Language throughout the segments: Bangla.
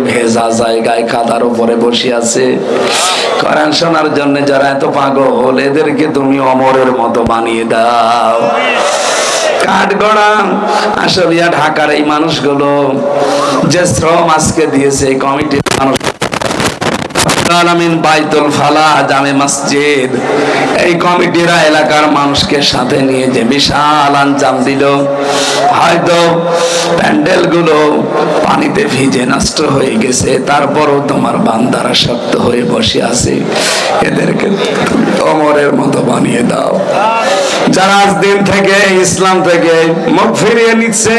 ভেজা জায়গায় কাদার উপরে বসে আছে। কোরআন শোনার জন্য যারা এত পাগল, এদেরকে তুমি অমরের মতো বানিয়ে দাও। কাঠগড়া আশুলিয়া ঢাকার এই মানুষগুলো যে শ্রম আজকে দিয়েছে এই কমিটির মানুষ, বাইতুল ফালাহ জামে মসজিদ, এই কমিটিরা এলাকার মানুষকে সাথে নিয়ে যে বিশাল আঞ্জাম দিল। হয়তো প্যান্ডেল গুলো পানিতে ভিজে নষ্ট হয়ে গেছে, তারপরও তোমার বান্দারা শক্ত হয়ে বসে আছে। এদেরকে ওমরের মতো বানিয়ে দাও। যারা আজ দিন থেকে ইসলাম থেকে মুখ ফিরিয়ে নিচ্ছে,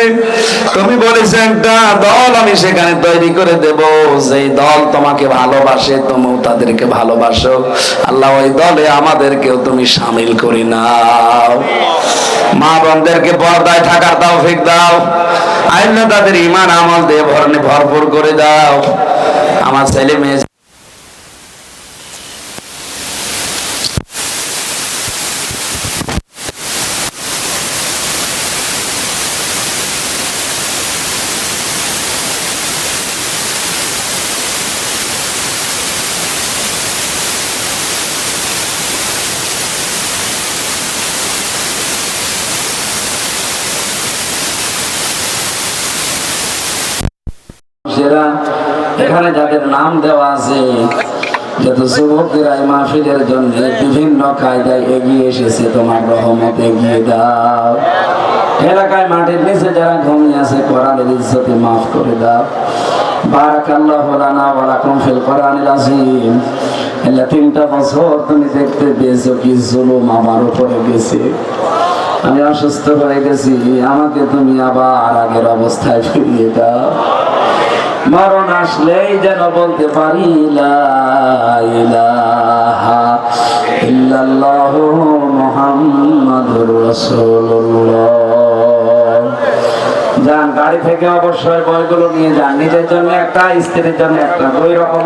তুমি বলেছো একটা দল আমি সেখানে তৈরি করে দেব, যেই দল তোমাকে ভালোবাসে তুমিও তাদেরকে ভালোবাসো। আল্লাহ ওই দলে আমাদেরকেও তুমি শামিল করে নাও। মা বোনদেরকে পর্দায় থাকার তৌফিক দাও। আল্লাহ তাদের ঈমান আমল দিয়ে ভরপুর করে দাও। আমার ছেলে মেয়ে এখানে যাদের নাম দেওয়া আছে, যত যুবকেরা এই মাহফিলের জন্য বিভিন্ন কায়দায় এগিয়ে এসেছে, তোমার রহমত এগিয়ে দাও। এলাকায় মাটির নিচে যারা ঘুমিয়ে আছে, কোরআনের ইজ্জতে মাফ করে দাও। বারাকাল্লাহু লানা ওয়া লাকুম ফিল কোরআনিল আযীম। আল্লাহ 3টা বছর তুমি দেখতে পেয়েছো কি জুলুম আমার উপরে গেছে। আমি অসুস্থ হয়ে গেছি, আমাকে তুমি আবার আগের অবস্থায় ফিরিয়ে দাও। মরণ আসলেই যেন বলতে পারি লা ইলাহা ইল্লাল্লাহু মুহাম্মাদুর রাসূলুল্লাহ। যান গাড়ি থেকে অবশ্যই বইগুলো নিয়ে যান, নিজের জন্য একটা, স্ত্রীর জন্য একটা, দুই রকম।